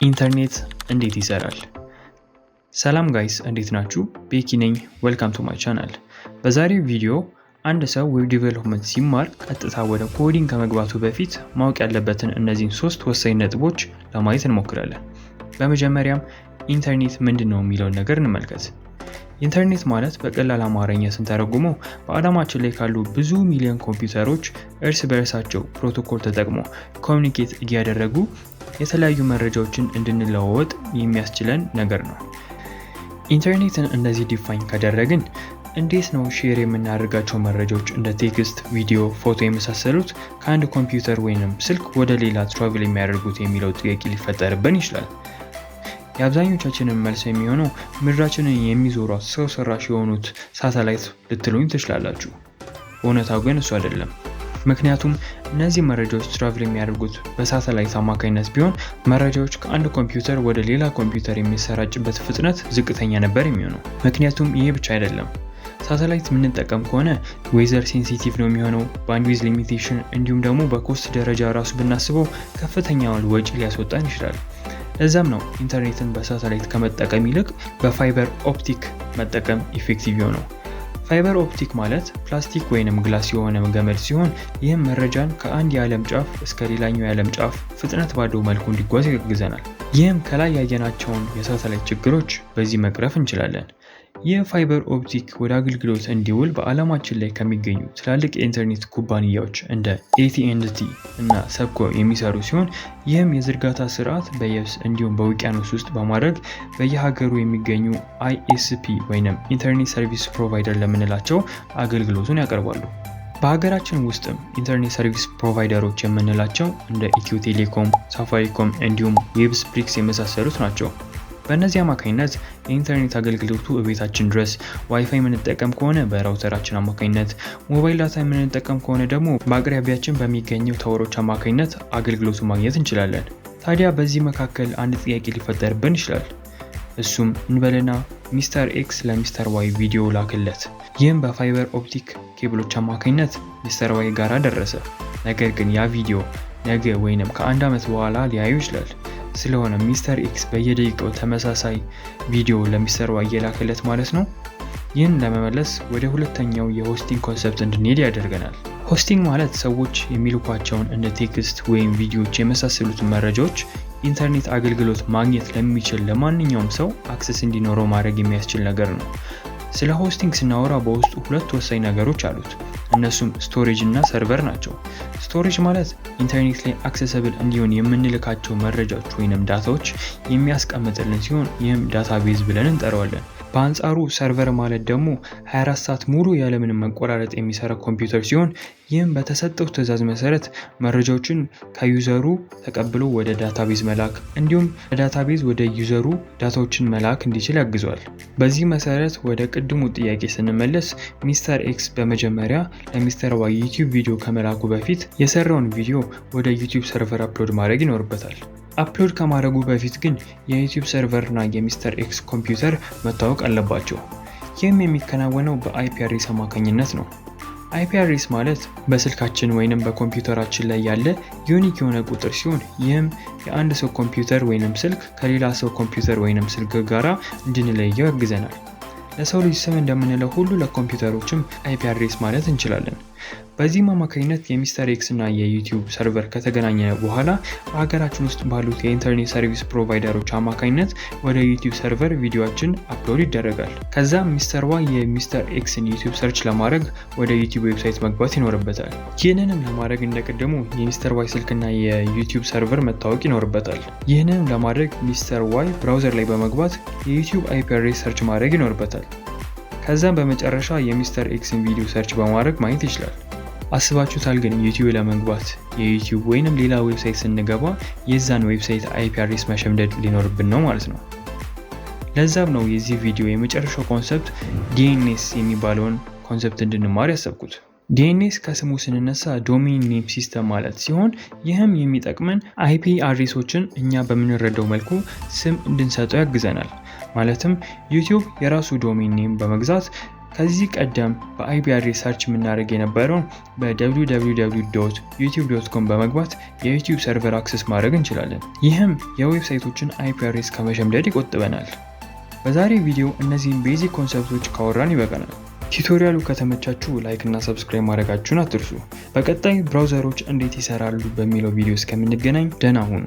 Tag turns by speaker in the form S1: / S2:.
S1: ኢንተርኔት እንዴት ይሰራል? ሰላም ጋይስ እንዴት ናችሁ? ቤኪ ነኝ። ዌልካም ቱ ማይ ቻናል። በዛሬው ቪዲዮ አንድ ሰው ዌብ ዲቨሎፕመንት ሲማር ቀጥታ ወደ ኮዲንግ ከመግባቱ በፊት ማወቅ ያለበትን እነዚህን 3 ወሳኝ ነጥቦች ለማየት እንሞክራለን። በመጀመሪያም ኢንተርኔት ምንድነው የሚለውን ነገር እንመልከት። ኢንተርኔት ማለት በቀላል አማርኛ ስንተረጉመው በዓለማችን ላይ ካሉ ብዙ ሚሊዮን ኮምፒውተሮች እርስ በርሳቸው ፕሮቶኮል ተጠቅሞ ኮሚኒኬት እያደረጉ የተለያዩ መረጃዎችን እንድንለዋወጥ የሚያስችለን ነገር ነው። ኢንተርኔትን እንደዚህ ዲፋይን ካደረግን እንዴት ነው ሼር የምናደርጋቸው መረጃዎች እንደ ቴክስት፣ ቪዲዮ፣ ፎቶ የመሳሰሉት ከአንድ ኮምፒውተር ወይንም ስልክ ወደ ሌላ ትራቨል የሚያደርጉት የሚለው ጥያቄ ሊፈጠርብን ይችላል። የአብዛኞቻችንን መልስ የሚሆነው ምድራችንን የሚዞሯት ሰው ሰራሽ የሆኑት ሳተላይት ልትሉኝ ትችላላችሁ። እውነታው ግን እሱ አይደለም። ምክንያቱም እነዚህ መረጃዎች ትራቨል የሚያደርጉት በሳተላይት አማካኝነት ቢሆን መረጃዎች ከአንድ ኮምፒውተር ወደ ሌላ ኮምፒውተር የሚሰራጭበት ፍጥነት ዝቅተኛ ነበር የሚሆነው። ምክንያቱም ይሄ ብቻ አይደለም። ሳተላይት የምንጠቀም ከሆነ ዌዘር ሴንሲቲቭ ነው የሚሆነው፣ ባንድዊዝ ሊሚቴሽን እንዲሁም ደግሞ በኮስት ደረጃ ራሱ ብናስበው ከፍተኛ ወጪ ሊያስወጣን ይችላል። ለዛም ነው ኢንተርኔትን በሳተላይት ከመጠቀም ይልቅ በፋይበር ኦፕቲክ መጠቀም ኢፌክቲቭ የሆነው። ፋይበር ኦፕቲክ ማለት ፕላስቲክ ወይንም ግላስ የሆነ ገመድ ሲሆን ይህም መረጃን ከአንድ የዓለም ጫፍ እስከ ሌላኛው የዓለም ጫፍ ፍጥነት ባለው መልኩ እንዲጓዝ ያግዘናል። ይህም ከላይ ያየናቸውን የሳተላይት ችግሮች በዚህ መቅረፍ እንችላለን። ይህ ፋይበር ኦፕቲክ ወደ አገልግሎት እንዲውል በዓለማችን ላይ ከሚገኙ ትላልቅ የኢንተርኔት ኩባንያዎች እንደ Ethio እና ሰብኮ የሚሰሩ ሲሆን ይህም የዝርጋታ ስርዓት በየብስ እንዲሁም በውቅያኖስ ውስጥ በማድረግ በየሀገሩ የሚገኙ ISP ወይንም ኢንተርኔት ሰርቪስ ፕሮቫይደር ለምንላቸው አገልግሎቱን ያቀርባሉ። በሀገራችን ውስጥም ኢንተርኔት ሰርቪስ ፕሮቫይደሮች የምንላቸው እንደ ኢትዮ ቴሌኮም፣ ሳፋሪኮም እንዲሁም ዌብስፕሪክስ የመሳሰሉት ናቸው። በእነዚህ አማካኝነት የኢንተርኔት አገልግሎቱ እቤታችን ድረስ፣ ዋይፋይ የምንጠቀም ከሆነ በራውተራችን አማካኝነት፣ ሞባይል ዳታ የምንጠቀም ከሆነ ደግሞ በአቅራቢያችን በሚገኘው ታወሮች አማካኝነት አገልግሎቱ ማግኘት እንችላለን። ታዲያ በዚህ መካከል አንድ ጥያቄ ሊፈጠርብን ይችላል። እሱም እንበልና ሚስተር ኤክስ ለሚስተር ዋይ ቪዲዮ ላክለት። ይህም በፋይበር ኦፕቲክ ኬብሎች አማካኝነት ሚስተር ዋይ ጋር ደረሰ። ነገር ግን ያ ቪዲዮ ነገ ወይንም ከአንድ ዓመት በኋላ ሊያዩ ይችላል። ስለሆነ ሚስተር ኤክስ በየደቂቃው ተመሳሳይ ቪዲዮ ለሚስተር ዋይ የላከለት ማለት ነው። ይህን ለመመለስ ወደ ሁለተኛው የሆስቲንግ ኮንሰፕት እንድንሄድ ያደርገናል። ሆስቲንግ ማለት ሰዎች የሚልኳቸውን እንደ ቴክስት ወይም ቪዲዮዎች የመሳሰሉትን መረጃዎች ኢንተርኔት አገልግሎት ማግኘት ለሚችል ለማንኛውም ሰው አክሰስ እንዲኖረው ማድረግ የሚያስችል ነገር ነው። ስለ ሆስቲንግ ስናወራ በውስጡ 2 ወሳኝ ነገሮች አሉት። እነሱም ስቶሬጅ እና ሰርቨር ናቸው። ስቶሬጅ ማለት ኢንተርኔት ላይ አክሰሰብል እንዲሆን የምንልካቸው መረጃዎች ወይንም ዳታዎች የሚያስቀምጥልን ሲሆን ይህም ዳታቤዝ ብለን እንጠራዋለን። በአንጻሩ ሰርቨር ማለት ደግሞ 24 ሰዓት ሙሉ ያለምንም መቆራረጥ የሚሰራ ኮምፒውተር ሲሆን ይህም በተሰጠው ትዕዛዝ መሰረት መረጃዎችን ከዩዘሩ ተቀብሎ ወደ ዳታቤዝ መላክ እንዲሁም ከዳታቤዝ ወደ ዩዘሩ ዳታዎችን መላክ እንዲችል ያግዟል። በዚህ መሰረት ወደ ቅድሙ ጥያቄ ስንመለስ ሚስተር ኤክስ በመጀመሪያ ለሚስተር ዋይ ዩቲዩብ ቪዲዮ ከመላኩ በፊት የሰራውን ቪዲዮ ወደ ዩቲዩብ ሰርቨር አፕሎድ ማድረግ ይኖርበታል። አፕሎድ ከማድረጉ በፊት ግን የዩቲዩብ ሰርቨር እና የሚስተር ኤክስ ኮምፒውተር መታወቅ አለባቸው። ይህም የሚከናወነው በአይፒ አድሬስ አማካኝነት ነው። አይፒ አድሬስ ማለት በስልካችን ወይንም በኮምፒውተራችን ላይ ያለ ዩኒክ የሆነ ቁጥር ሲሆን ይህም የአንድ ሰው ኮምፒውተር ወይንም ስልክ ከሌላ ሰው ኮምፒውተር ወይንም ስልክ ጋራ እንድንለየው ያግዘናል። ለሰው ልጅ ስም እንደምንለው ሁሉ ለኮምፒውተሮችም አይፒ አድሬስ ማለት እንችላለን። በዚህም አማካኝነት የሚስተር ኤክስ እና የዩቲዩብ ሰርቨር ከተገናኘ በኋላ በሀገራችን ውስጥ ባሉት የኢንተርኔት ሰርቪስ ፕሮቫይደሮች አማካኝነት ወደ ዩቲዩብ ሰርቨር ቪዲዮችን አፕሎድ ይደረጋል። ከዛም ሚስተር ዋይ የሚስተር ኤክስን ዩቲዩብ ሰርች ለማድረግ ወደ ዩቲዩብ ዌብሳይት መግባት ይኖርበታል። ይህንንም ለማድረግ እንደቀደሙ የሚስተር ዋይ ስልክና የዩቲዩብ ሰርቨር መታወቅ ይኖርበታል። ይህንንም ለማድረግ ሚስተር ዋይ ብራውዘር ላይ በመግባት የዩቲዩብ አይፒ አድሬስ ሰርች ማድረግ ይኖርበታል። ከዛም በመጨረሻ የሚስተር ኤክስን ቪዲዮ ሰርች በማድረግ ማየት ይችላል። አስባችሁታል? ግን ዩቲዩብ ለመግባት የዩቲዩብ ወይንም ሌላ ዌብሳይት ስንገባ የዛን ዌብሳይት አይፒ አድሬስ መሸምደድ ሊኖርብን ነው ማለት ነው። ለዛም ነው የዚህ ቪዲዮ የመጨረሻው ኮንሰፕት ዲኤንኤስ የሚባለውን ኮንሰፕት እንድንማር ያሰብኩት። ዲኤንኤስ ከስሙ ስንነሳ ዶሜን ኔም ሲስተም ማለት ሲሆን ይህም የሚጠቅመን አይፒ አድሬሶችን እኛ በምንረዳው መልኩ ስም እንድንሰጠው ያግዘናል። ማለትም ዩቲዩብ የራሱ ዶሜን ኔም በመግዛት ከዚህ ቀደም በአይፒ አድሬስ ሰርች የምናደርግ የነበረውን በwww.youtube.com በመግባት የዩቲዩብ ሰርቨር አክሰስ ማድረግ እንችላለን። ይህም የዌብሳይቶችን አይፒ አድሬስ ከመሸምደድ ይቆጥበናል። በዛሬ ቪዲዮ እነዚህን ቤዚክ ኮንሰፕቶች ካወራን ይበቃናል። ቲዩቶሪያሉ ከተመቻችሁ ላይክ እና ሰብስክራይብ ማድረጋችሁን አትርሱ። በቀጣይ ብራውዘሮች እንዴት ይሰራሉ በሚለው ቪዲዮ እስከምንገናኝ ደህና ሁኑ።